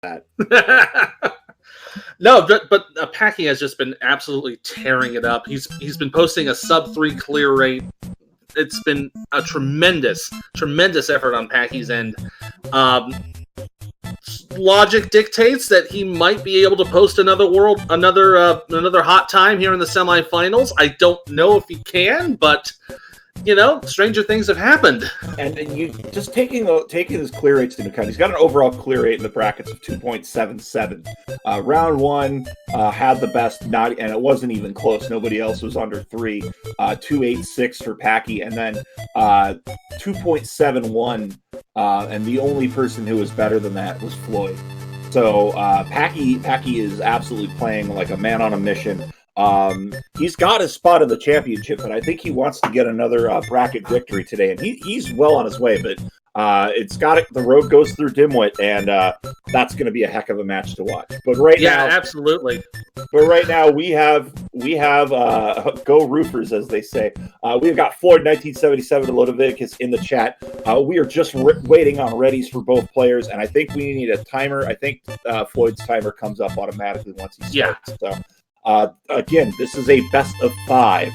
that. No, but Packy has just been absolutely tearing it up. He's been posting a sub-3 clear rate. It's been a tremendous effort on Packy's end. Logic dictates that he might be able to post another hot time here in the semifinals. I don't know if he can, but stranger things have happened. And you just taking his clear rates into account, he's got an overall clear rate in the brackets of 2.77. Round one had the best, and it wasn't even close. Nobody else was under 3. 2.86 for Packy, and then 2.71. And the only person who was better than that was Floyd. So Packy is absolutely playing like a man on a mission. He's got his spot in the championship, but I think he wants to get another bracket victory today, and he's well on his way. But the road goes through Dimwit, and that's going to be a heck of a match to watch. But now, absolutely. But right now we have go roofers, as they say. We've got Floyd 1977 and Leviticus in the chat. We are just waiting on readies for both players, and I think we need a timer. I think Floyd's timer comes up automatically once he starts. So. Again, this is a best of 5.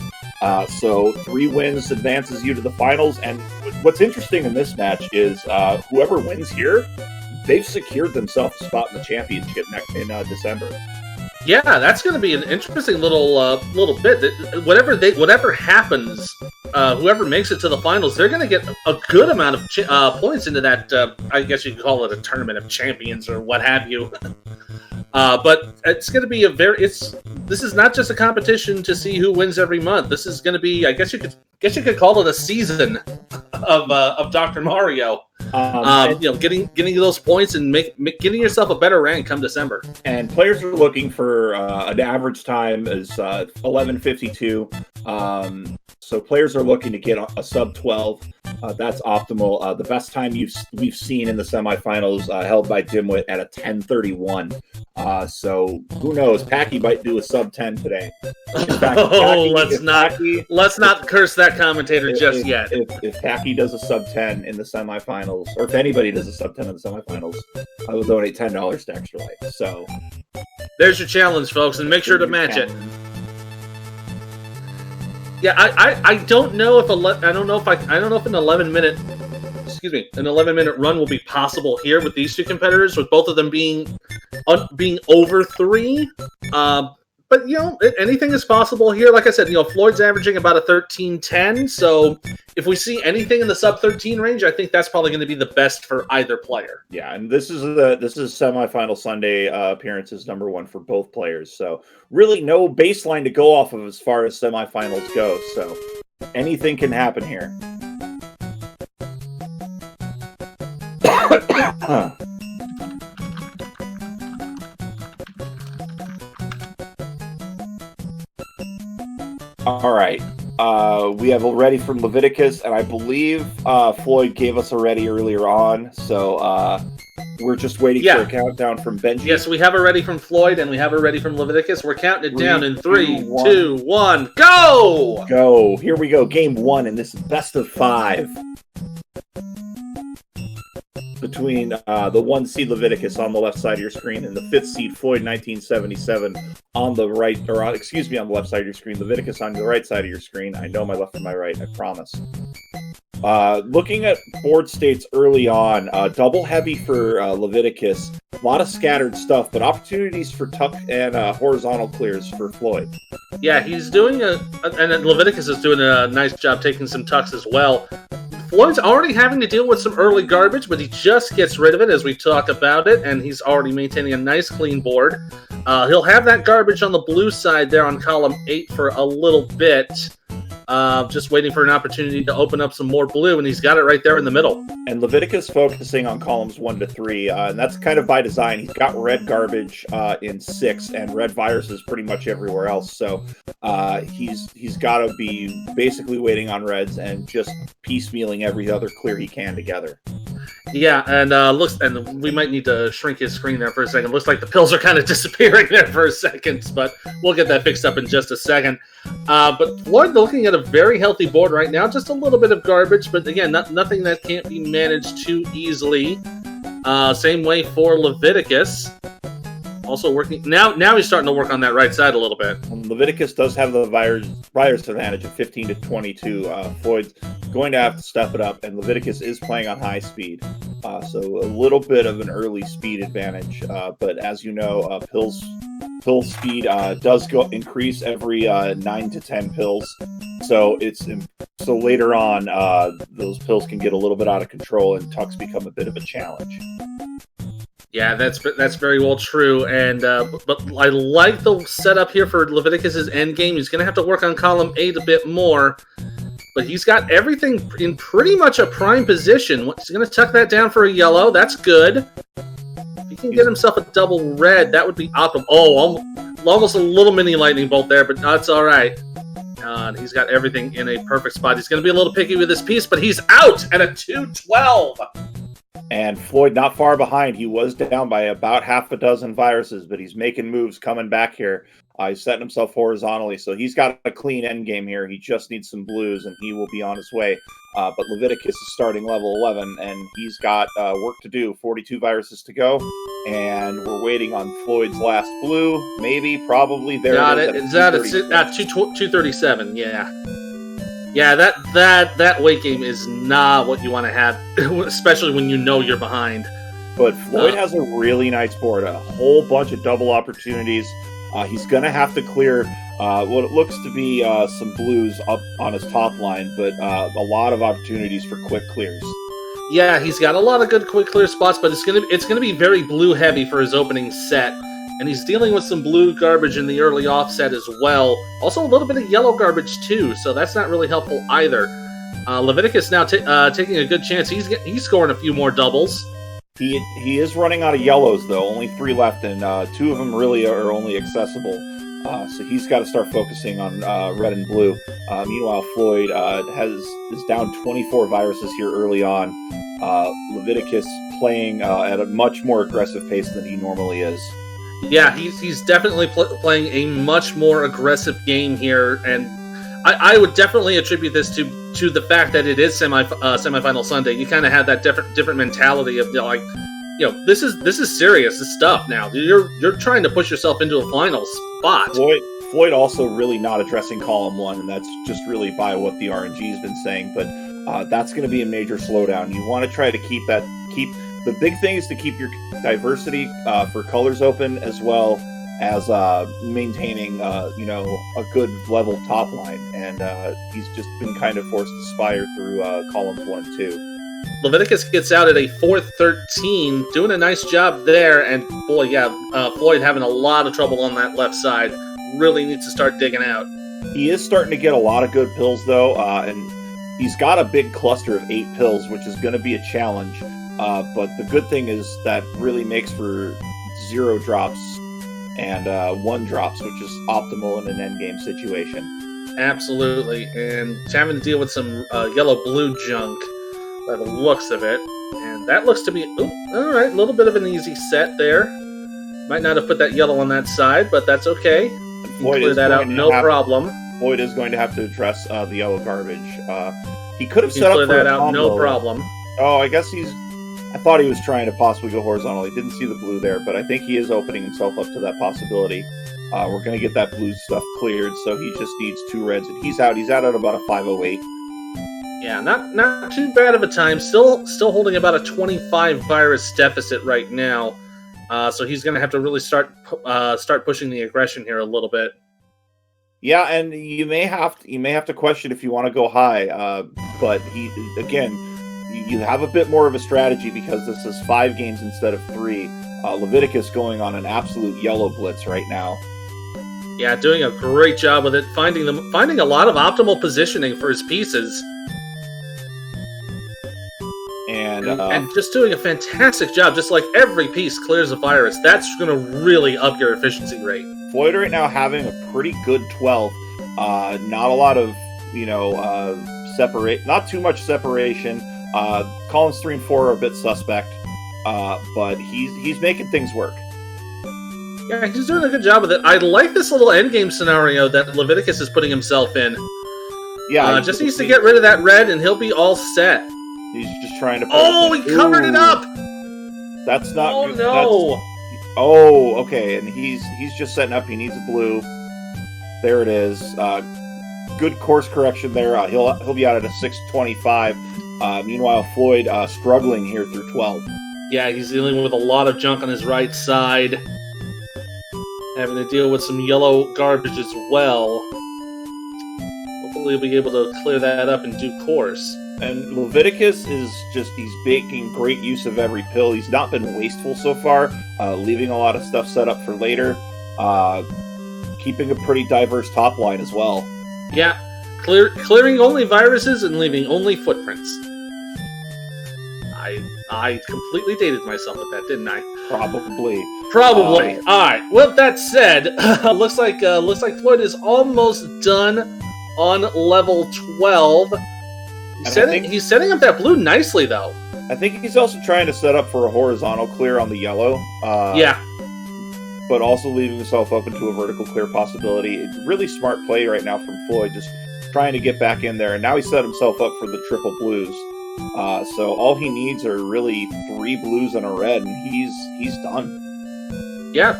So 3 wins advances you to the finals. And what's interesting in this match is whoever wins here, they've secured themselves a spot in the championship in December. Yeah, that's going to be an interesting little bit. Whatever happens, whoever makes it to the finals, they're going to get a good amount of points into that. I guess you could call it a tournament of champions or what have you. But it's going to be this is not just a competition to see who wins every month. This is going to be, I guess you could call it a season of Dr. Mario. Getting those points and getting yourself a better rank come December. And players are looking for an average time is 11:52. So players are looking to get a sub 12. That's optimal. The best time we've seen in the semifinals held by Dimwit at a 10:31. So who knows? Packy might do a sub 10 today. Let's not curse that commentator just yet. If Packy does a sub 10 in the semifinals, or if anybody does a sub 10 in the semifinals, I will donate $10 to Extra Life. So there's your challenge, folks, and make sure to match it. Yeah, I don't know if an 11-minute run will be possible here with these two competitors, with both of them being over 3. But anything is possible here. Like I said, Floyd's averaging about a 13-10. So if we see anything in the sub 13 range, I think that's probably going to be the best for either player. Yeah, and this is semifinal Sunday appearances number 1 for both players. So really no baseline to go off of as far as semifinals go. So anything can happen here. All right. We have a ready from Leviticus, and I believe Floyd gave us a ready earlier on. So we're just waiting for a countdown from Benji. Yes, we have a ready from Floyd, and we have a ready from Leviticus. We're counting it down in 3, 2, 1, go! Go. Here we go. Game 1 in this best of 5. Between the 1 seed Leviticus on the left side of your screen and the 5th seed Floyd 1977 on the right, on the left side of your screen. Leviticus on the right side of your screen. I know my left and my right, I promise. Looking at board states early on, double heavy for Leviticus. A lot of scattered stuff, but opportunities for tuck and horizontal clears for Floyd. Yeah, he's doing and Leviticus is doing a nice job taking some tucks as well. Floyd's already having to deal with some early garbage, but he just gets rid of it as we talk about it, and he's already maintaining a nice clean board. He'll have that garbage on the blue side there on column 8 for a little bit, just waiting for an opportunity to open up some more blue, and he's got it right there in the middle. And Leviticus focusing on columns 1 to 3, and that's kind of by design. He's got red garbage in 6, and red viruses pretty much everywhere else. So he's got to be basically waiting on reds and just piecemealing every other clear he can together. Yeah, and we might need to shrink his screen there for a second. Looks like the pills are kind of disappearing there for a second, but we'll get that fixed up in just a second. But Floyd looking at a very healthy board right now, just a little bit of garbage, but again, nothing that can't be managed too easily. Same way for Leviticus. Also working now. He's starting to work on that right side a little bit. Leviticus does have the virus advantage of 15 to 22. Floyd's going to have to step it up, and Leviticus is playing on high speed, so a little bit of an early speed advantage. But as you know, pill speed does increase every 9 to 10 pills. So later on, those pills can get a little bit out of control, and tucks become a bit of a challenge. Yeah, that's very well true, and but I like the setup here for Leviticus's end game. He's going to have to work on column 8 a bit more, but he's got everything in pretty much a prime position. He's going to tuck that down for a yellow. That's good. If he can get himself a double red, that would be optimal. Oh, almost a little mini lightning bolt there, but that's all right. He's got everything in a perfect spot. He's going to be a little picky with this piece, but he's out at a 212. And Floyd not far behind. He was down by about half a dozen viruses, but he's making moves coming back here. He's setting himself horizontally, so he's got a clean end game here. He just needs some blues, and he will be on his way. But Leviticus is starting level 11, and he's got work to do. 42 viruses to go, and we're waiting on Floyd's last blue. Maybe, probably. There got it. It's at 237, yeah. Yeah, that weight game is not what you want to have, especially when you know you're behind. But Floyd has a really nice board, a whole bunch of double opportunities. He's going to have to clear what it looks to be some blues up on his top line, but a lot of opportunities for quick clears. Yeah, he's got a lot of good quick clear spots, but it's gonna be very blue heavy for his opening set. And he's dealing with some blue garbage in the early offset as well. Also a little bit of yellow garbage too, so that's not really helpful either. Leviticus now taking a good chance. He's scoring a few more doubles. He is running out of yellows, though. Only 3 left, and 2 of them really are only accessible. So he's got to start focusing on red and blue. Meanwhile, Floyd is down 24 viruses here early on. Leviticus playing at a much more aggressive pace than he normally is. Yeah, he's definitely playing a much more aggressive game here, and I would definitely attribute this to the fact that it is semifinal Sunday. You kind of have that different mentality of this is serious stuff now. You're trying to push yourself into a final spot. Floyd also really not addressing column 1, and that's just really by what the RNG's been saying. But that's going to be a major slowdown. You want to try to keep the big thing is to keep your diversity for colors open, as well as maintaining a good level top line. And he's just been kind of forced to spire through columns 1 and 2. Leviticus gets out at a 413, doing a nice job there. And boy, yeah, Floyd having a lot of trouble on that left side. Really needs to start digging out. He is starting to get a lot of good pills, though, and he's got a big cluster of 8 pills, which is going to be a challenge. But the good thing is that really makes for 0 drops and 1 drops, which is optimal in an endgame situation. Absolutely, and having to deal with some yellow-blue junk by the looks of it. And that looks to be, all right, a little bit of an easy set there. Might not have put that yellow on that side, but that's okay. Clear that out, no problem. Floyd is going to have to address the yellow garbage. He could have set up for that a out, combo. no problem. Oh, I guess I thought he was trying to possibly go horizontal. He didn't see the blue there, but I think he is opening himself up to that possibility. We're going to get that blue stuff cleared, so he just needs 2 reds, and he's out. He's out at about a 508. Yeah, not too bad of a time. Still holding about a 25 virus deficit right now. So he's going to have to really start pushing the aggression here a little bit. Yeah, and you may have to question if you want to go high. But you have a bit more of a strategy because this is 5 games instead of 3. Leviticus going on an absolute yellow blitz right now. Yeah, doing a great job with it, finding a lot of optimal positioning for his pieces. And just doing a fantastic job, just like every piece clears a virus. That's going to really up your efficiency rate. Floyd right now having a pretty good 12. Not a lot of, not too much separation. Columns 3 and 4 are a bit suspect, but he's making things work. Yeah, he's doing a good job with it. I like this little endgame scenario that Leviticus is putting himself in. Yeah, just needs to get rid of that red, and he'll be all set. He's just trying to... Oh, he covered it up! That's not. Oh good. no! Oh, okay, and he's just setting up. He needs a blue. There it is. Good course correction there. He'll be out at a 625. Meanwhile, Floyd struggling here through 12. Yeah, he's dealing with a lot of junk on his right side. Having to deal with some yellow garbage as well. Hopefully he'll be able to clear that up in due course. And Leviticus is he's making great use of every pill. He's not been wasteful so far, leaving a lot of stuff set up for later. Keeping a pretty diverse top line as well. Yeah, clearing only viruses and leaving only footprints. I completely dated myself with that, didn't I? Probably. All right. With that said, looks like Floyd is almost done on level 12. He's setting up that blue nicely, though. I think he's also trying to set up for a horizontal clear on the yellow. Yeah. But also leaving himself open to a vertical clear possibility. Really smart play right now from Floyd, just trying to get back in there. And now he set himself up for the triple blues. So all he needs are really 3 blues and a red, and he's done. Yeah,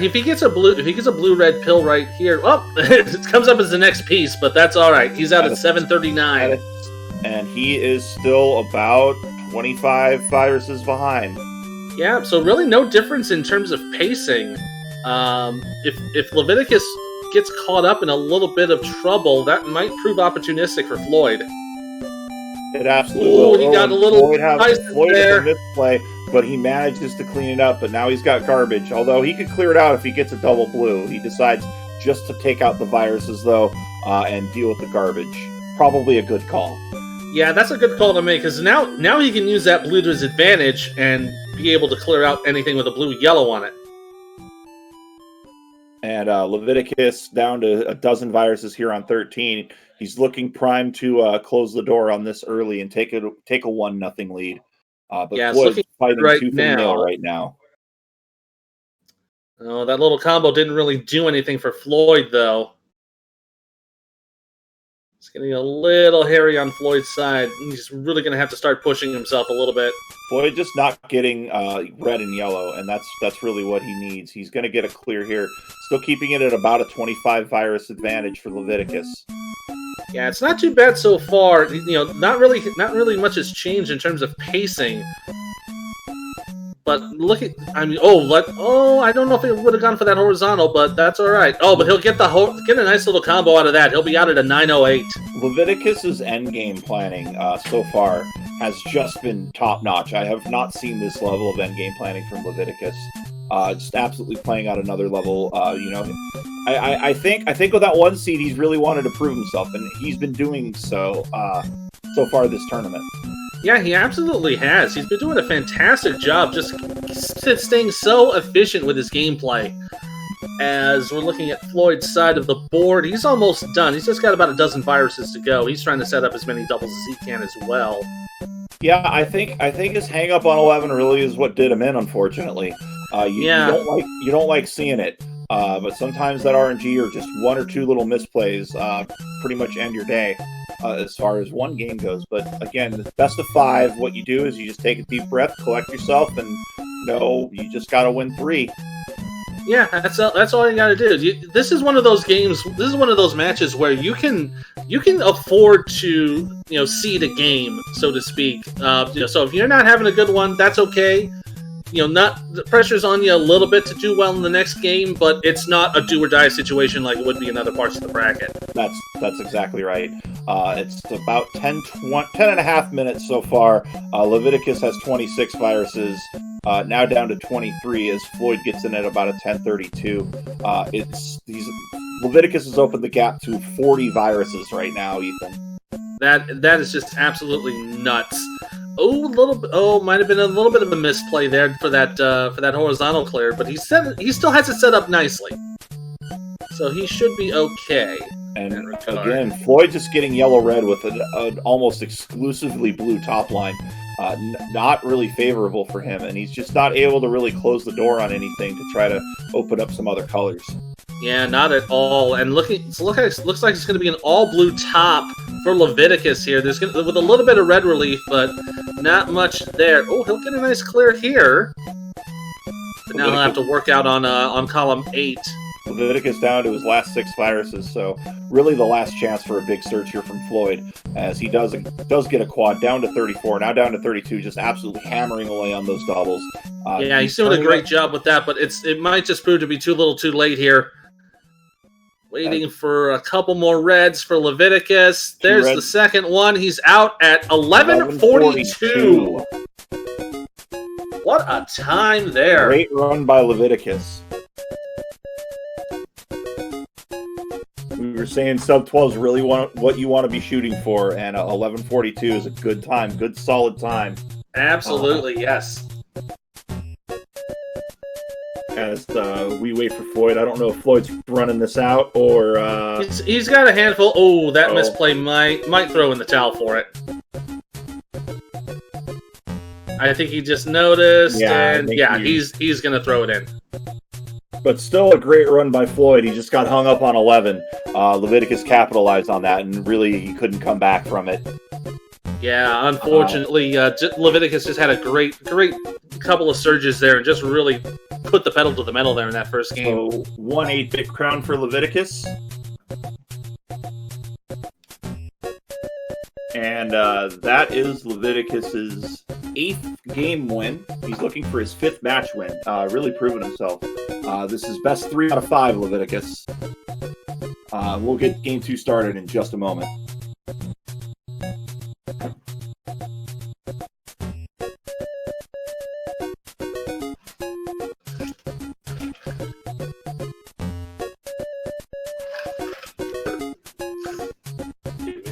if he gets a blue-red pill right here, it comes up as the next piece, but that's all right. He's out at 739. And he is still about 25 viruses behind. Yeah, so really no difference in terms of pacing. If Leviticus gets caught up in a little bit of trouble, that might prove opportunistic for Floyd. It absolutely will. He got a little Floyd has there. a misplay, but he manages to clean it up, but now he's got garbage. Although he could clear it out if he gets a double blue. He decides just to take out the viruses, though, and deal with the garbage. Probably a good call. Yeah, that's a good call to make, because now he can use that blue to his advantage and be able to clear out anything with a blue-yellow on it. And Leviticus down to a dozen viruses here on 13. He's looking primed to close the door on this early and take a 1-0 lead. But Floyd's fighting tooth and nail right now. Oh, that little combo didn't really do anything for Floyd, though. It's getting a little hairy on Floyd's side. He's really going to have to start pushing himself a little bit. Floyd just not getting red and yellow, and that's really what he needs. He's going to get a clear here. Still keeping it at about a 25 virus advantage for Leviticus. Yeah, it's not too bad so far. Not really much has changed in terms of pacing. But look at, I don't know if it would have gone for that horizontal, but that's all right. Oh, but he'll get a nice little combo out of that. He'll be out at a 908. Leviticus's endgame planning so far has just been top notch. I have not seen this level of endgame planning from Leviticus. Just absolutely playing out another level. I think with that 1 seed, he's really wanted to prove himself, and he's been doing so far this tournament. Yeah, he absolutely has. He's been doing a fantastic job just staying so efficient with his gameplay. As we're looking at Floyd's side of the board, he's almost done. He's just got about a dozen viruses to go. He's trying to set up as many doubles as he can as well. Yeah, I think his hang up on 11 really is what did him in, unfortunately. You don't like seeing it. But sometimes that RNG or just 1 or 2 little misplays pretty much end your day as far as one game goes. But again, the best of 5, what you do is you just take a deep breath, collect yourself, and you just got to win 3. Yeah, that's all you got to do. This is one of those games. This is one of those matches where you can afford to seed a game, so to speak. So if you're not having a good one, that's okay. The pressure's on you a little bit to do well in the next game, but it's not a do or die situation like it would be in other parts of the bracket. That's exactly right. It's about 10 and a half minutes so far. Leviticus has 26 viruses, now down to 23 as Floyd gets in at about a 10:32. Leviticus has opened the gap to 40 viruses right now, Ethan. That is just absolutely nuts. Might have been a little bit of a misplay there for that horizontal clear, but he still has it set up nicely, so he should be okay. And again, Floyd just getting yellow-red with an almost exclusively blue top line, not really favorable for him, and he's just not able to really close the door on anything to try to open up some other colors. Yeah, not at all. And looks like it's going to be an all blue top for Leviticus here. There's with a little bit of red relief, but not much there. Oh, he'll get a nice clear here. But now he'll have to work out on column 8. Leviticus down to his last 6 viruses, so really the last chance for a big surge here from Floyd, as he does get a quad down to 34, now down to 32, just absolutely hammering away on those doubles. Yeah, he's doing a great job with that, but it might just prove to be too little too late here. Waiting for a couple more reds for Leviticus. There's the second one. He's out at 11:42. What a time there. Great run by Leviticus. We were saying sub 12 is really what you want to be shooting for, and 11:42 is a good time, good solid time. Absolutely, yes. As we wait for Floyd, I don't know if Floyd's running this out or he's got a handful. Oh, that misplay might throw in the towel for it. I think he just noticed, and he's gonna throw it in. But still a great run by Floyd. He just got hung up on 11. Leviticus capitalized on that, and really he couldn't come back from it. Yeah, unfortunately, Leviticus just had a great couple of surges there and just really put the pedal to the metal there in that first game. So 1 8-bit crown for Leviticus. And that is Leviticus's 8th game win. He's looking for his 5th match win. Really proving himself. This is best 3 out of 5, Leviticus. We'll get game 2 started in just a moment.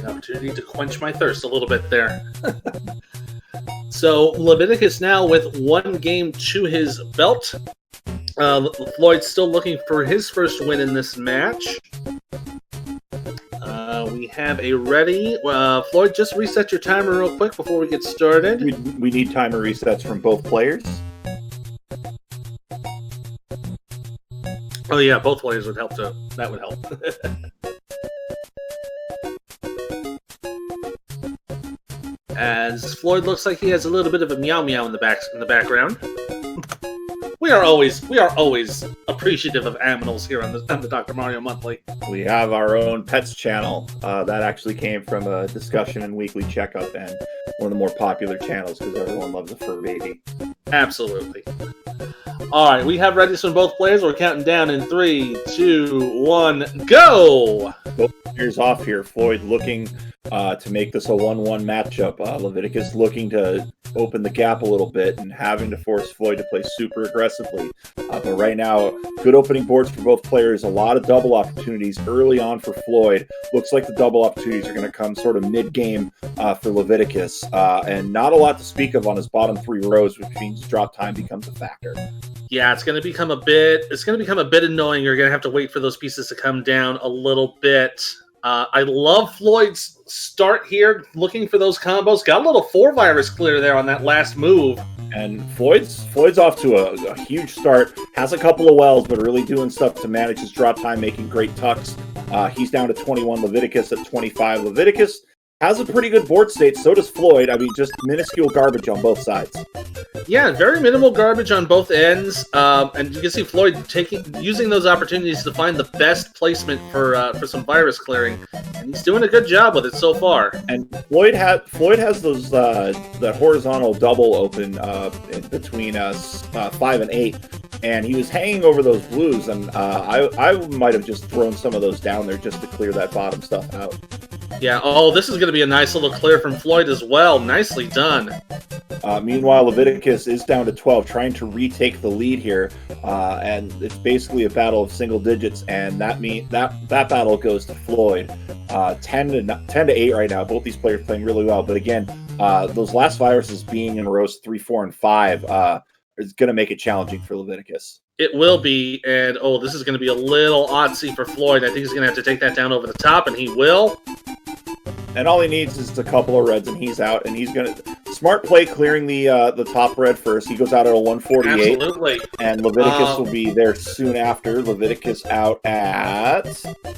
Opportunity to quench my thirst a little bit there. So Leviticus now with 1 game to his belt. Floyd's still looking for his first win in this match. We have a ready. Floyd, just reset your timer real quick before we get started. We need timer resets from both players. Oh yeah, both players would help too. That would help. As Floyd looks like he has a little bit of a meow meow in the background. We are always appreciative of aminals here on the Dr. Mario Monthly. We have our own pets channel. That actually came from a discussion and weekly checkup, and one of the more popular channels because everyone loves a fur baby. Absolutely. All right, we have ready from both players. We're counting down in 3, 2, 1, go! Both players off here. Floyd looking to make this a 1-1 matchup. Leviticus looking to open the gap a little bit and having to force Floyd to play super aggressively. But right now, good opening boards for both players. A lot of double opportunities early on for Floyd. Looks like the double opportunities are going to come sort of mid-game for Leviticus. And not a lot to speak of on his bottom 3 rows, which means drop time becomes a factor. Yeah, it's going to become a bit annoying. You're going to have to wait for those pieces to come down a little bit. I love Floyd's start here, looking for those combos. Got a little 4-virus clear there on that last move. And Floyd's off to a huge start. Has a couple of wells, but really doing stuff to manage his drop time, making great tucks. He's down to 21. Leviticus at 25. Leviticus has a pretty good board state. So does Floyd. I mean, just minuscule garbage on both sides. Yeah, very minimal garbage on both ends. And you can see Floyd using those opportunities to find the best placement for some virus clearing. And he's doing a good job with it so far. And Floyd has those that horizontal double open in between 5 and 8. And he was hanging over those blues, and I might have just thrown some of those down there just to clear that bottom stuff out. Yeah, this is going to be a nice little clear from Floyd as well. Nicely done. Meanwhile, Leviticus is down to 12, trying to retake the lead here, and it's basically a battle of single digits, and that battle goes to Floyd. 10 to 8 right now. Both these players playing really well, but again, those last viruses being in rows 3, 4, and 5 is going to make it challenging for Leviticus. It will be, and this is going to be a little oddsy for Floyd. I think he's going to have to take that down over the top, and he will. And all he needs is a couple of reds, and he's out. And he's going to smart play clearing the top red first. He goes out at a 148. Absolutely. And Leviticus will be there soon after. Leviticus out at...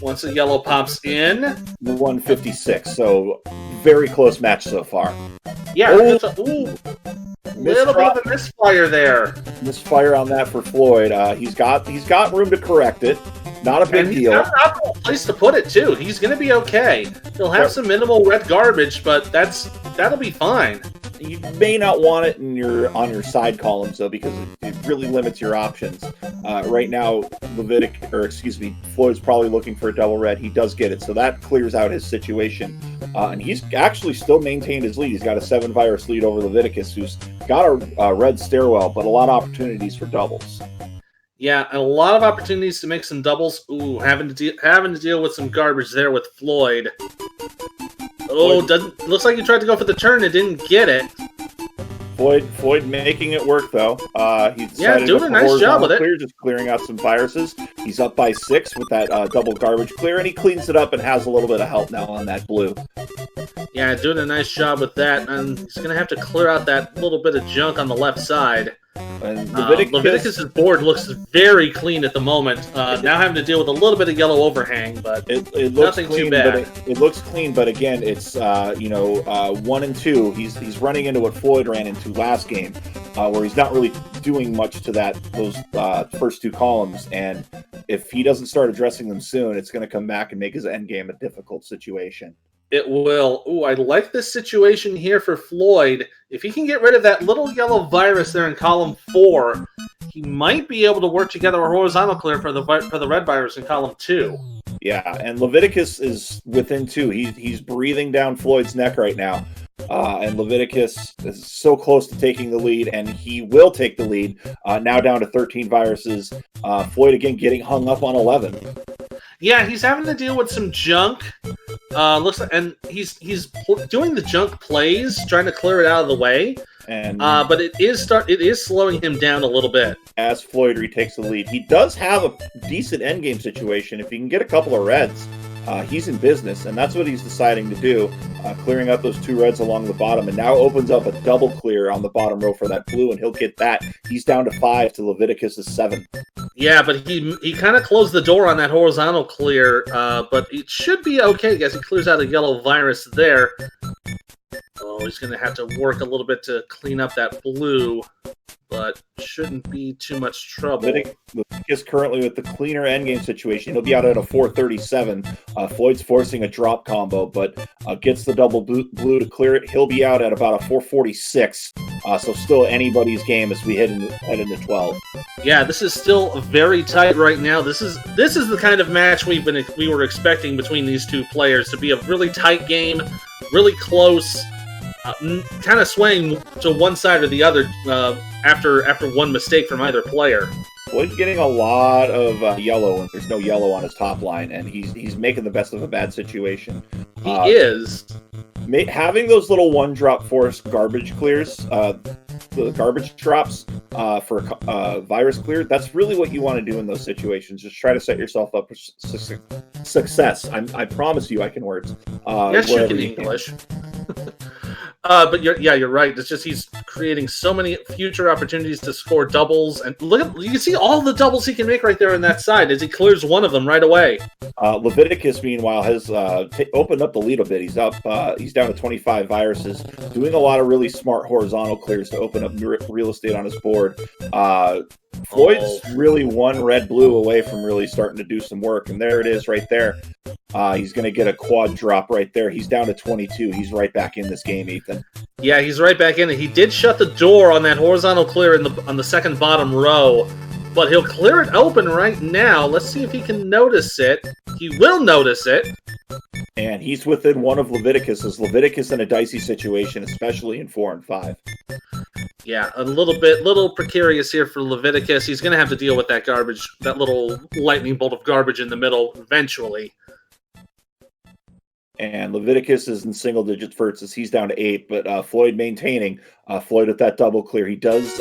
Once the yellow pops in. 156. So, very close match so far. Yeah, little bit of a misfire there. Misfire on that for Floyd. He's got room to correct it. Not a big deal. He's got a place to put it too. He's going to be okay. He'll have some minimal red garbage, but that'll be fine. You may not want it on your side columns though, because it really limits your options. Right now, Floyd's probably looking for a double red. He does get it, so that clears out his situation. And he's actually still maintained his lead. He's got a 7 virus lead over Leviticus, who's got a red stairwell, but a lot of opportunities for doubles. Yeah, and a lot of opportunities to make some doubles. Ooh, having to deal with some garbage there with Floyd. Oh, looks like he tried to go for the turn and didn't get it. Floyd making it work though. He's doing a nice job with it. Just clearing out some viruses. He's up by 6 with that double garbage clear, and he cleans it up and has a little bit of help now on that blue. Yeah, doing a nice job with that, and he's gonna have to clear out that little bit of junk on the left side. And Leviticus's board looks very clean at the moment. Now having to deal with a little bit of yellow overhang, but it looks nothing clean, too bad. It looks clean, but again, it's 1 and 2. He's running into what Floyd ran into last game, where he's not really doing much to those first 2 columns, and if he doesn't start addressing them soon, it's going to come back and make his end game a difficult situation. It will. Ooh, I like this situation here for Floyd. If he can get rid of that little yellow virus there in column 4, he might be able to work together a horizontal clear for the red virus in column 2. Yeah, and Leviticus is within 2. He's breathing down Floyd's neck right now. And Leviticus is so close to taking the lead, and he will take the lead. Now down to 13 viruses. Floyd again getting hung up on 11. Yeah, he's having to deal with some junk. Looks like, and he's doing the junk plays, trying to clear it out of the way. And but it is slowing him down a little bit. As Floyd retakes the lead, he does have a decent endgame situation. If he can get a couple of reds, he's in business, and that's what he's deciding to do, clearing out those 2 reds along the bottom, and now opens up a double clear on the bottom row for that blue, and he'll get that. He's down to 5 to Leviticus's 7. Yeah, but he kind of closed the door on that horizontal clear, but it should be okay, guys. He clears out a yellow virus there. Oh, he's going to have to work a little bit to clean up that blue, but shouldn't be too much trouble. Leviticus currently with the cleaner endgame situation. He'll be out at a 437. Floyd's forcing a drop combo, but gets the double blue to clear it. He'll be out at about a 446. So still anybody's game as we head into 12. Yeah, this is still very tight right now. This is the kind of match we were expecting between these 2 players to be a really tight game, really close. Kind of swaying to one side or the other after one mistake from either player. Floyd's getting a lot of yellow, and there's no yellow on his top line, and he's making the best of a bad situation. He is. Having those little 1-drop forced garbage clears, the garbage drops for virus clear, that's really what you want to do in those situations. Just try to set yourself up for success. I promise you I can words. Yes, you can English. But you're right. It's just he's creating so many future opportunities to score doubles, and you can see all the doubles he can make right there on that side as he clears one of them right away. Leviticus, meanwhile, has opened up the lead a bit. He's up. He's down to 25 viruses, doing a lot of really smart horizontal clears to open up real estate on his board. Floyd's really 1 red-blue away from really starting to do some work, and there it is right there. He's going to get a quad drop right there. He's down to 22. He's right back in this game, Ethan. Yeah, he's right back in it. He did shut the door on that horizontal clear on the second bottom row, but he'll clear it open right now. Let's see if he can notice it. He will notice it. And he's within 1 of Leviticus. Leviticus in a dicey situation, especially in 4 and 5. Yeah, a little precarious here for Leviticus. He's going to have to deal with that garbage, that little lightning bolt of garbage in the middle eventually. And Leviticus is in single digits versus he's down to 8, but Floyd maintaining. Floyd with that double clear. He does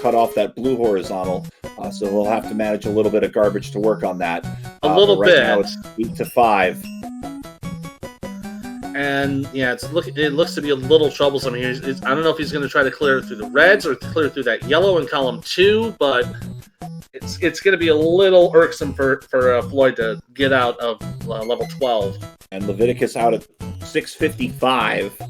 cut off that blue horizontal, so he'll have to manage a little bit of garbage to work on that. A little right bit. Now it's 8 to 5. And yeah, it looks to be a little troublesome here. I don't know if he's going to try to clear it through the reds or clear through that yellow in column 2, but it's going to be a little irksome for Floyd to get out of level 12. And Leviticus out at 655.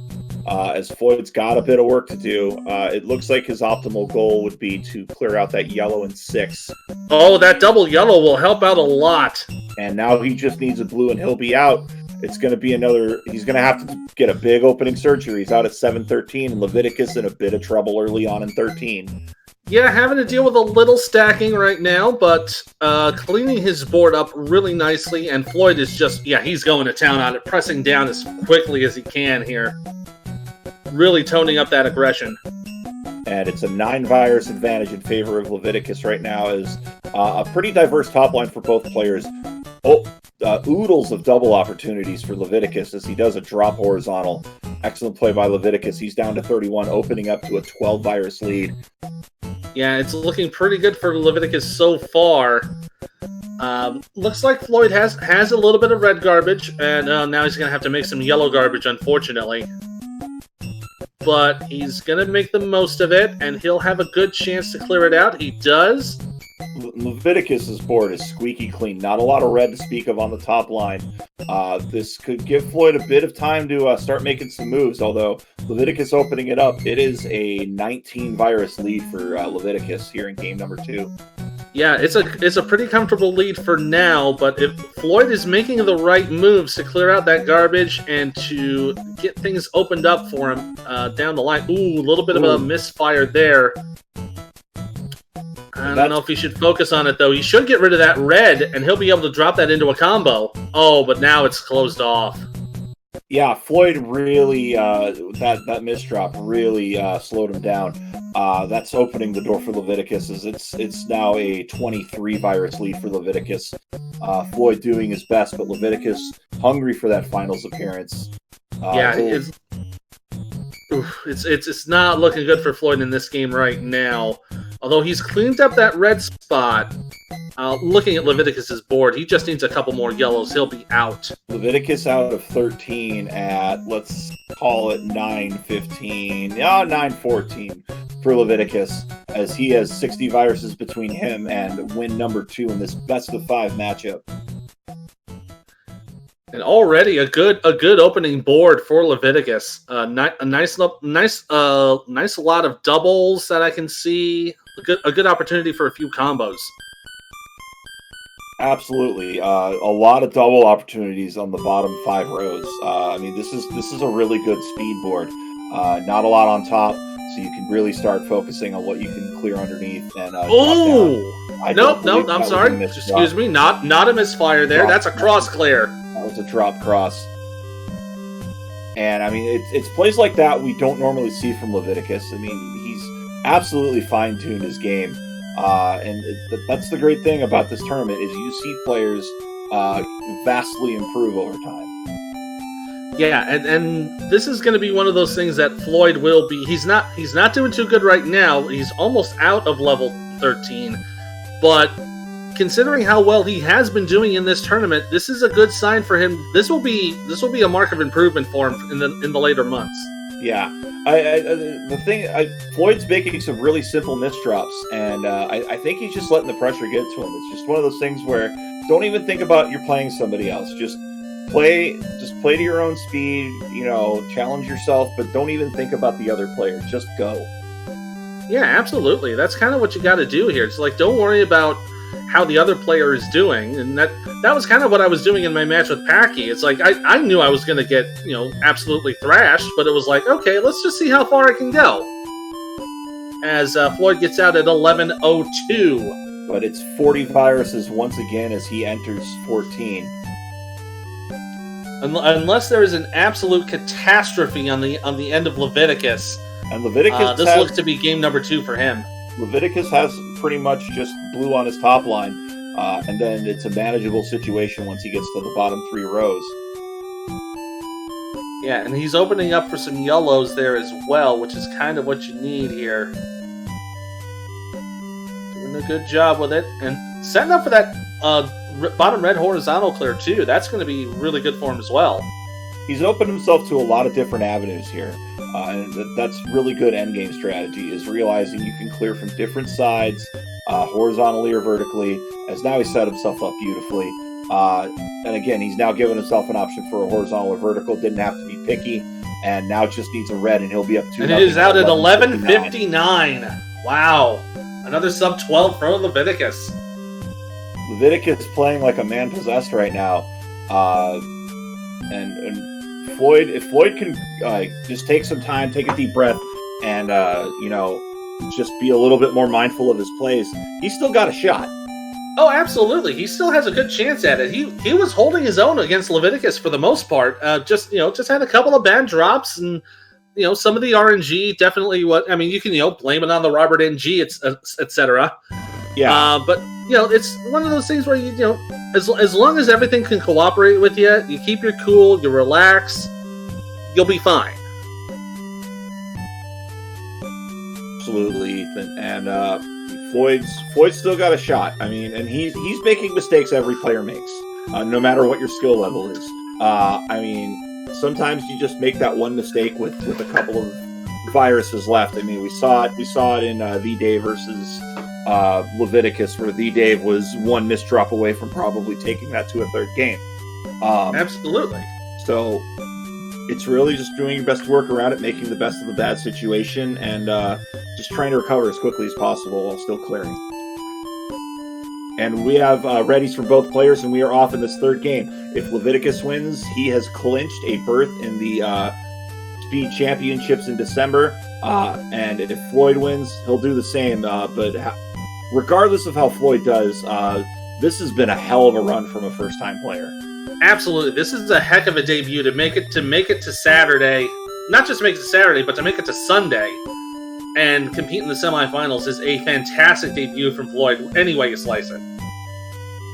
As Floyd's got a bit of work to do. It looks like his optimal goal would be to clear out that yellow in 6. Oh, that double yellow will help out a lot. And now he just needs a blue and he'll be out. It's going to be he's going to have to get a big opening surgery. He's out at 713, and Leviticus in a bit of trouble early on in 13. Yeah, having to deal with a little stacking right now, but cleaning his board up really nicely, and Floyd is he's going to town on it, pressing down as quickly as he can here. Really toning up that aggression. And it's a 9-virus advantage in favor of Leviticus right now, as a pretty diverse top line for both players. Oodles of double opportunities for Leviticus as he does a drop horizontal. Excellent play by Leviticus. He's down to 31, opening up to a 12-virus lead. Yeah, it's looking pretty good for Leviticus so far. Looks like Floyd has a little bit of red garbage, and now he's going to have to make some yellow garbage, unfortunately. But he's going to make the most of it, and he'll have a good chance to clear it out. He does. Leviticus's board is squeaky clean. Not a lot of red to speak of on the top line. This could give Floyd a bit of time to start making some moves, although Leviticus opening it up, it is a 19-virus lead for Leviticus here in game number 2. Yeah, it's a pretty comfortable lead for now, but if Floyd is making the right moves to clear out that garbage and to get things opened up for him down the line. Ooh, a little bit of a misfire there. I don't know if he should focus on it, though. He should get rid of that red, and he'll be able to drop that into a combo. Oh, but now it's closed off. Yeah, Floyd really, that misdrop really slowed him down. That's opening the door for Leviticus, as it's now a 23-virus lead for Leviticus. Floyd doing his best, but Leviticus hungry for that finals appearance. It's not looking good for Floyd in this game right now. Although he's cleaned up that red spot, looking at Leviticus's board, he just needs a couple more yellows. He'll be out. Leviticus out of 13 at, let's call it 9-15, 9-14 for Leviticus, as he has 60 viruses between him and win number 2 in this best-of-5 matchup. And already a good opening board for Leviticus. A nice lot of doubles that I can see. A good opportunity for a few combos. Absolutely, a lot of double opportunities on the bottom 5 rows. I mean, this is a really good speed board. Not a lot on top, so you can really start focusing on what you can clear underneath. And nope, I'm sorry. Excuse me, not a misfire there. That's a cross clear. That was a drop cross. And I mean, it's plays like that we don't normally see from Leviticus. I mean, he's absolutely fine-tuned his game. And that's the great thing about this tournament, is you see players vastly improve over time. Yeah, and this is going to be one of those things that Floyd will be. He's not doing too good right now. He's almost out of level 13, but considering how well he has been doing in this tournament, this is a good sign for him. This will be a mark of improvement for him in the later months. Yeah, Floyd's making some really simple misdrops, and I think he's just letting the pressure get to him. It's just one of those things where don't even think about you're playing somebody else. Just play to your own speed. Challenge yourself, but don't even think about the other player. Just go. Yeah, absolutely. That's kind of what you got to do here. It's like, don't worry about how the other player is doing, and that was kind of what I was doing in my match with Packy. It's like I knew I was going to get absolutely thrashed, but it was like, okay, let's just see how far I can go. As Floyd gets out at 11:02, but it's 40 viruses once again as he enters 14. Unless there is an absolute catastrophe on the end of Leviticus, and Leviticus this looks to be game number 2 for him. Leviticus has pretty much just blue on his top line, and then it's a manageable situation once he gets to the bottom 3 rows. Yeah, and he's opening up for some yellows there as well, which is kind of what you need here. Doing a good job with it, and setting up for that bottom red horizontal clear too. That's going to be really good for him as well. He's opened himself to a lot of different avenues here, and that's really good endgame strategy, is realizing you can clear from different sides, horizontally or vertically, as now he's set himself up beautifully. And again, he's now given himself an option for a horizontal or vertical, didn't have to be picky, and now just needs a red, and he'll be up to. And it is out at 11:59. Wow. Another sub-12 for Leviticus. Leviticus playing like a man possessed right now. And Floyd, if Floyd can just take some time, take a deep breath, and just be a little bit more mindful of his plays, he's still got a shot. Oh, absolutely. He still has a good chance at it. He was holding his own against Leviticus for the most part. Just had a couple of bad drops, and some of the RNG definitely. You can blame it on the Robert NG, etc. Yeah. But it's one of those things where as long as everything can cooperate with you, you keep your cool, you relax, you'll be fine. Absolutely, Ethan. And Floyd's still got a shot. I mean, and he's making mistakes every player makes, no matter what your skill level is. Sometimes you just make that one mistake with a couple of viruses left. I mean, we saw it in The Dave versus Leviticus, where The Dave was one misdrop away from probably taking that to a third game. Absolutely. So it's really just doing your best to work around it, making the best of the bad situation, and just trying to recover as quickly as possible while still clearing. And we have readies from both players, and we are off in this third game. If Leviticus wins, he has clinched a berth in the Speed Championships in December. And if Floyd wins, he'll do the same. But regardless of how Floyd does, this has been a hell of a run from a first-time player. Absolutely. This is a heck of a debut to make it to Saturday. Not just make it to Saturday, but to make it to Sunday and compete in the semifinals is a fantastic debut from Floyd, any way you slice it.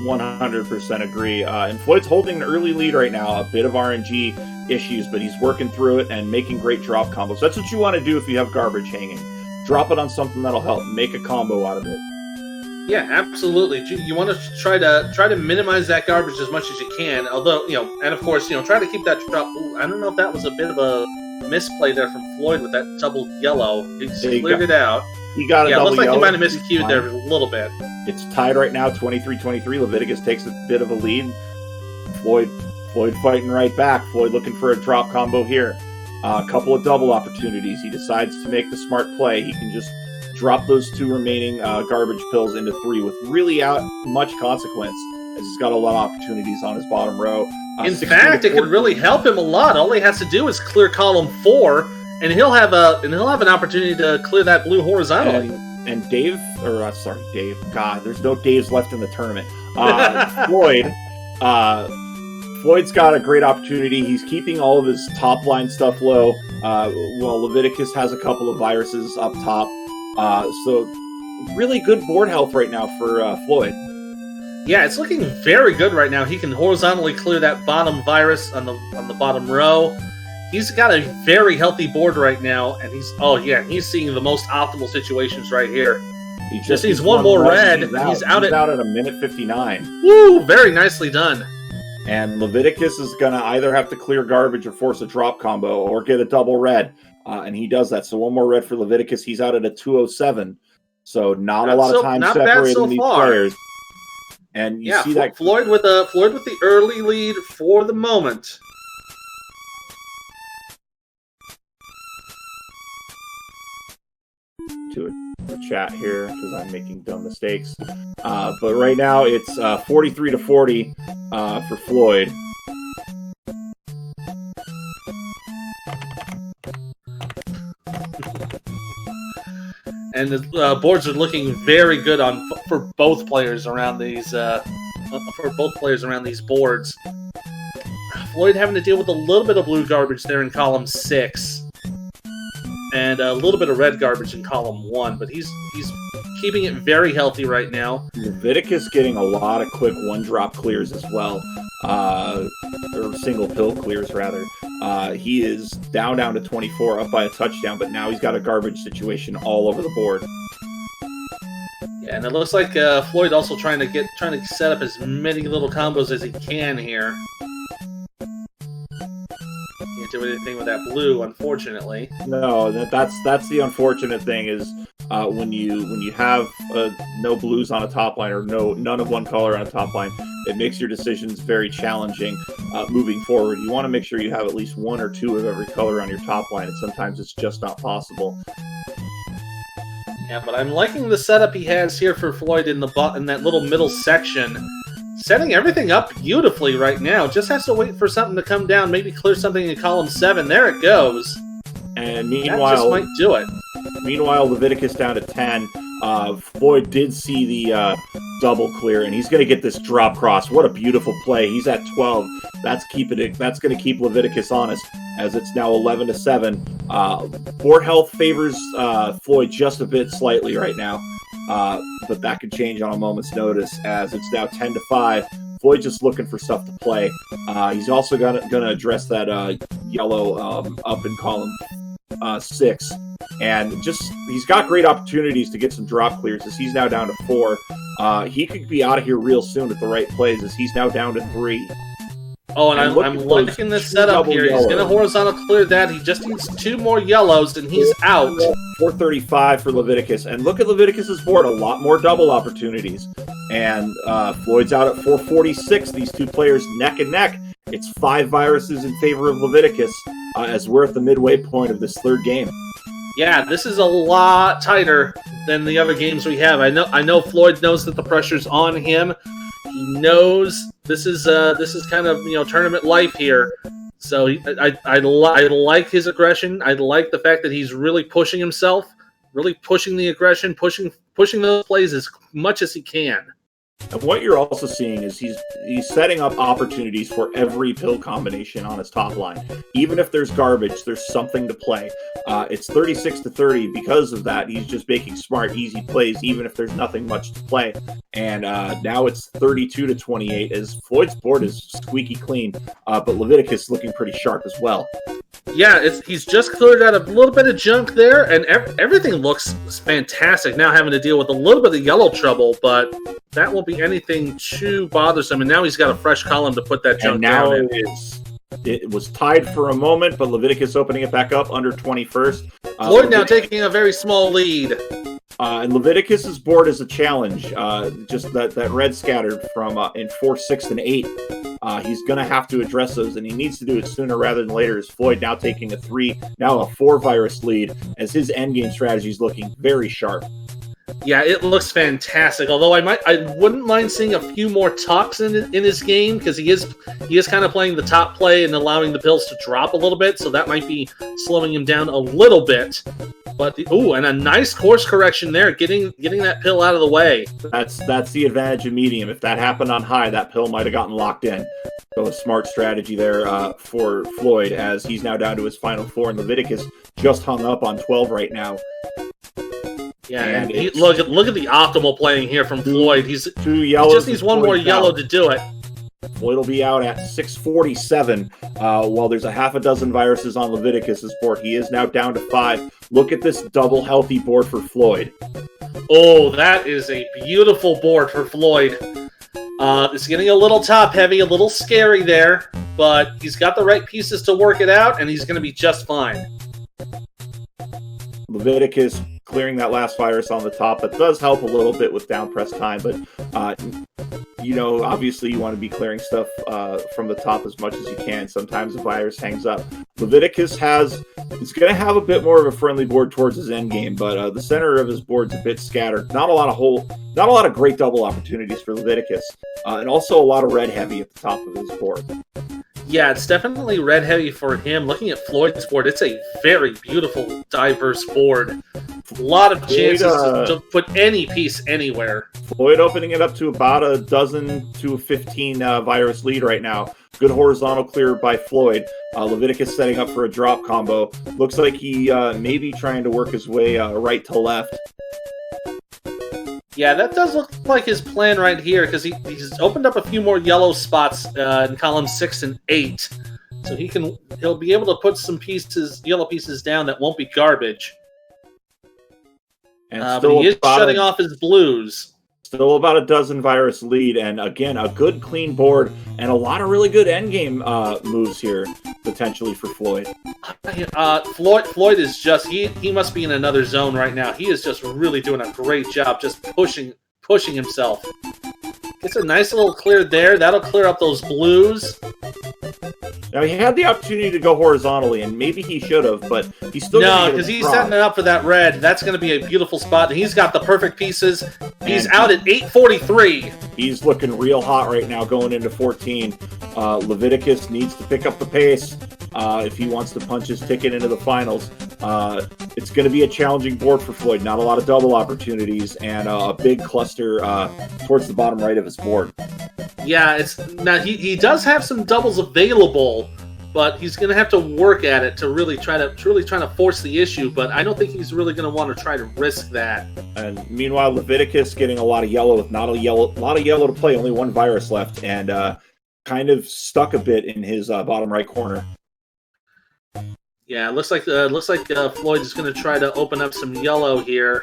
100% agree. And Floyd's holding an early lead right now, a bit of RNG issues, but he's working through it and making great drop combos. That's what you want to do if you have garbage hanging. Drop it on something that'll help. Make a combo out of it. Yeah, absolutely. You want to try to minimize that garbage as much as you can. Although, and of course, try to keep that drop. Ooh, I don't know if that was a bit of a misplay there from Floyd with that double yellow. He cleared it out. He got a double looks like yellow. He might have miscued there a little bit. It's tied right now, 23-23. Leviticus takes a bit of a lead. Floyd fighting right back. Floyd looking for a drop combo here. A couple of double opportunities. He decides to make the smart play. He can just drop those two remaining garbage pills into three with really much consequence, as he's got a lot of opportunities on his bottom row. In fact, it could really help him a lot. All he has to do is clear column 4, and he'll have an opportunity to clear that blue horizontally. And Dave. God, there's no Daves left in the tournament. Floyd's got a great opportunity. He's keeping all of his top line stuff low. While Leviticus has a couple of viruses up top. So really good board health right now for Floyd. Yeah, it's looking very good right now. He can horizontally clear that bottom virus on the bottom row. He's got a very healthy board right now, and he's seeing the most optimal situations right here. He just needs one more red. He's out at a minute 59. Woo! Very nicely done. And Leviticus is going to either have to clear garbage or force a drop combo or get a double red. And he does that. So one more red for Leviticus. He's out at a 207. So not a lot of time separating these players. And you see that Floyd with the early lead for the moment. To the chat here because I'm making dumb mistakes. But right now it's 43-40 for Floyd. And the boards are looking very good for both players around these boards. Floyd having to deal with a little bit of blue garbage there in column 6, and a little bit of red garbage in column 1, but he's keeping it very healthy right now. Leviticus getting a lot of quick one-drop clears as well, or single pill clears rather. He is down to 24, up by a touchdown, but now he's got a garbage situation all over the board. Yeah, and it looks like Floyd also trying to set up as many little combos as he can here. do anything with that blue, unfortunately. No, that's the unfortunate thing is when you have no blues on a top line or none of one color on a top line, it makes your decisions very challenging moving forward. You want to make sure you have at least one or two of every color on your top line, and sometimes it's just not possible. Yeah, but I'm liking the setup he has here for Floyd in that little middle section. Setting everything up beautifully right now. Just has to wait for something to come down, maybe clear something in column 7. There it goes. And meanwhile, that just might do it. Meanwhile, Leviticus down to 10. Floyd did see the double clear, and he's going to get this drop cross. What a beautiful play. He's at 12. That's going to keep Leviticus honest, as it's now 11-7. Board health favors Floyd just a bit slightly right now, but that could change on a moment's notice, as it's now 10-5. Floyd just looking for stuff to play. He's also going to address that yellow up in column 6. And he's got great opportunities to get some drop clears, as he's now down to 4. He could be out of here real soon at the right plays, as he's now down to 3. Oh, and I'm liking this setup here. He's going to horizontal clear that. He just needs 2 more yellows, and he's out. 435 for Leviticus. And look at Leviticus's board. A lot more double opportunities. And Floyd's out at 446. These two players neck and neck. It's 5 viruses in favor of Leviticus, as we're at the midway point of this third game. Yeah, this is a lot tighter than the other games we have. I know Floyd knows that the pressure's on him. He knows this is kind of tournament life here. So I like his aggression. I like the fact that he's really pushing himself, really pushing the aggression, pushing those plays as much as he can. And what you're also seeing is he's setting up opportunities for every pill combination on his top line. Even if there's garbage, there's something to play. It's 36-30 because of that. He's just making smart, easy plays, even if there's nothing much to play. And now it's 32-28, as Floyd's board is squeaky clean, but Leviticus looking pretty sharp as well. Yeah, he's just cleared out a little bit of junk there, and everything looks fantastic. Now having to deal with a little bit of yellow trouble, but that won't be anything too bothersome. And now he's got a fresh column to put that junk down in. It was tied for a moment, but Leviticus opening it back up under 21st. Floyd now taking a very small lead. And Leviticus's board is a challenge. Just that red scattered from in 4, 6, and 8. He's going to have to address those, and he needs to do it sooner rather than later. As Floyd now taking a 4 virus lead, as his endgame strategy is looking very sharp. Yeah, it looks fantastic. Although I wouldn't mind seeing a few more talks in his game, because he is kind of playing the top play and allowing the pills to drop a little bit, so that might be slowing him down a little bit. But and a nice course correction there, getting that pill out of the way. That's the advantage of medium. If that happened on high, that pill might have gotten locked in. So a smart strategy there for Floyd, as he's now down to his final 4, and Leviticus just hung up on 12 right now. Yeah, and look at the optimal playing here from Floyd. He just needs one more yellow to do it. Floyd will be out at 647, while there's a half a dozen viruses on Leviticus's board. He is now down to 5. Look at this double healthy board for Floyd. Oh, that is a beautiful board for Floyd. It's getting a little top heavy, a little scary there, but he's got the right pieces to work it out, and he's going to be just fine. Leviticus clearing that last virus on the top. That does help a little bit with down press time, but obviously you want to be clearing stuff from the top as much as you can. Sometimes the virus hangs up. Leviticus is going to have a bit more of a friendly board towards his end game, but the center of his board's a bit scattered. Not a lot of great double opportunities for Leviticus, and also a lot of red heavy at the top of his board. Yeah, it's definitely red heavy for him. Looking at Floyd's board, it's a very beautiful, diverse board. A lot of chances to put any piece anywhere. Floyd opening it up to about a dozen to 15 virus lead right now. Good horizontal clear by Floyd. Leviticus setting up for a drop combo. Looks like he may be trying to work his way right to left. Yeah, that does look like his plan right here, because he's opened up a few more yellow spots in column 6 and 8. So he'll be able to put some yellow pieces down that won't be garbage. But he is shutting off his blues. Still about a dozen virus lead, and again, a good clean board and a lot of really good endgame moves here, potentially for Floyd. Floyd is just, he must be in another zone right now. He is just really doing a great job, just pushing himself. Gets a nice little clear there. That'll clear up those blues. Now, he had the opportunity to go horizontally, and maybe he should have, but he's still no, because he's setting it up for that red. That's going to be a beautiful spot, and he's got the perfect pieces. He's out at 8:43. He's looking real hot right now going into 14. Leviticus needs to pick up the pace if he wants to punch his ticket into the finals. It's going to be a challenging board for Floyd. Not a lot of double opportunities, and a big cluster towards the bottom right of his board. Yeah, now he does have some doubles available, but he's going to have to work at it to really try to force the issue. But I don't think he's really going to want to try to risk that. And meanwhile, Leviticus getting a lot of yellow with not a lot of yellow to play, only one virus left, and kind of stuck a bit in his bottom right corner. Yeah, it looks like Floyd is going to try to open up some yellow here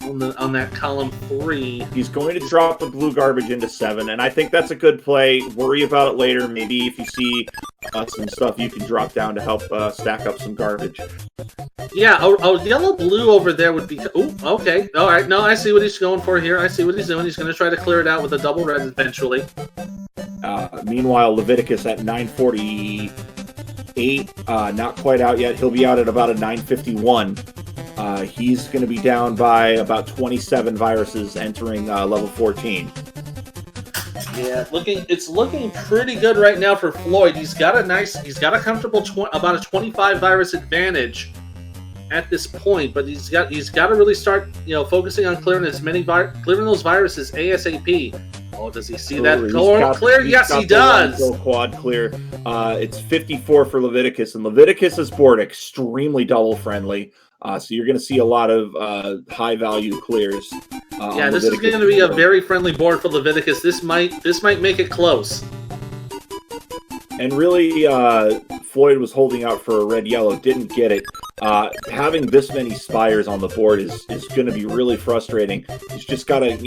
on that column 3. He's going to drop the blue garbage into 7, and I think that's a good play. Worry about it later. Maybe if you see some stuff you can drop down to help stack up some garbage. Yeah, yellow-blue over there would be... Ooh, okay. All right, no, I see what he's going for here. I see what he's doing. He's going to try to clear it out with a double red eventually. Meanwhile, Leviticus at 9:48, not quite out yet. He'll be out at about a 9:51. He's going to be down by about 27 viruses entering level 14. Yeah, it's looking pretty good right now for Floyd. He's got a comfortable about a 25 virus advantage at this point, but he's got to really start focusing on clearing those viruses ASAP. Oh, does he see that clear? Yes, he does. Quad clear. It's 54 for Leviticus, and Leviticus's board extremely double friendly. So you're going to see a lot of high-value clears. Yeah, this is going to be a very friendly board for Leviticus. This might make it close. And really, Floyd was holding out for a red-yellow, didn't get it. Having this many spires on the board is going to be really frustrating. He's just got to,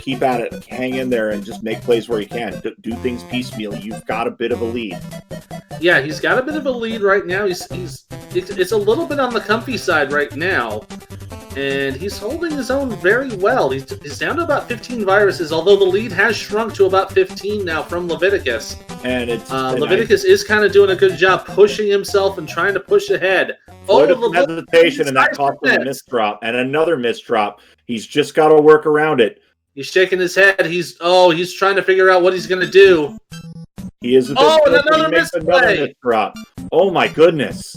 keep at it, hang in there, and just make plays where he can. Do things piecemeal. You've got a bit of a lead. Yeah, he's got a bit of a lead right now. It's a little bit on the comfy side right now, and he's holding his own very well. He's down to about 15 viruses, although the lead has shrunk to about 15 now from Leviticus. And Leviticus is kind of doing a good job pushing himself and trying to push ahead. Hesitation, and that cost him a misdrop, and another misdrop. He's just got to work around it. He's shaking his head. He's trying to figure out what he's going to do. He is. Another misdrop. Oh my goodness.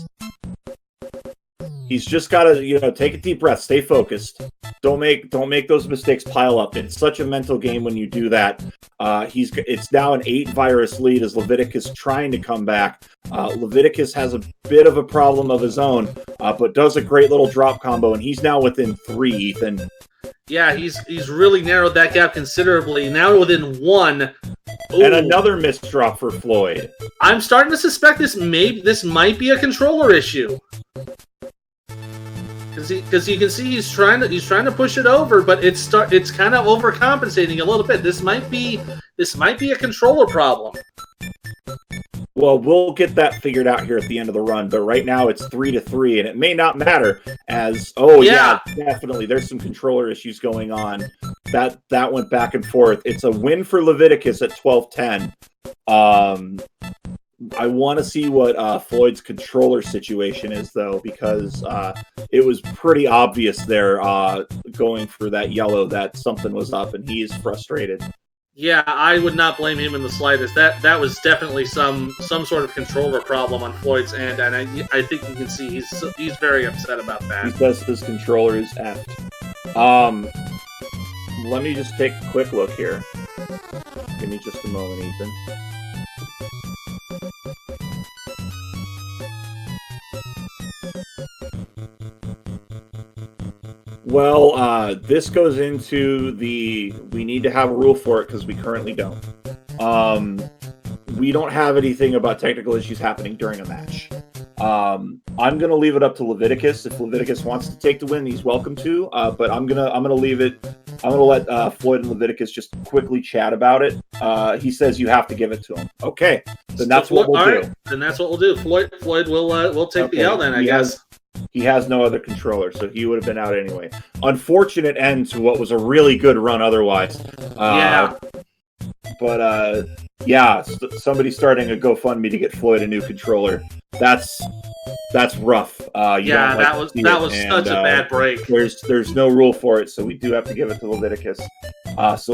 He's just got to, take a deep breath, stay focused. Don't make those mistakes pile up. It's such a mental game when you do that. It's now an 8 virus lead as Leviticus trying to come back. Leviticus has a bit of a problem of his own, but does a great little drop combo, and he's now within 3, Ethan. Yeah, he's really narrowed that gap considerably. Now within 1. Ooh. And another misdrop for Floyd. I'm starting to suspect this might be a controller issue. Because you can see he's trying to push it over, but it's kind of overcompensating a little bit. This might be a controller problem. Well, we'll get that figured out here at the end of the run, but right now it's 3-3, and it may not matter as yeah, definitely there's some controller issues going on. That went back and forth. It's a win for Leviticus at 12-10. I want to see what Floyd's controller situation is, though, because it was pretty obvious there going for that yellow that something was up, and he is frustrated. Yeah, I would not blame him in the slightest. That was definitely some sort of controller problem on Floyd's end, and I think you can see he's very upset about that. He says his controller is effed. Let me just take a quick look here. Give me just a moment, Ethan. Well, this goes into we need to have a rule for it because we currently don't. We don't have anything about technical issues happening during a match. I'm going to leave it up to Leviticus. If Leviticus wants to take the win, he's welcome to. But I'm gonna leave it I'm going to let Floyd and Leviticus just quickly chat about it. He says you have to give it to him. Okay, then that's what we'll do. Right, then that's what we'll do. Floyd will take the L then, I guess. He has no other controller, so he would have been out anyway. Unfortunate end to what was a really good run otherwise. Yeah. But, somebody starting a GoFundMe to get Floyd a new controller. That's rough. That was such a bad break. There's no rule for it, so we do have to give it to Leviticus. So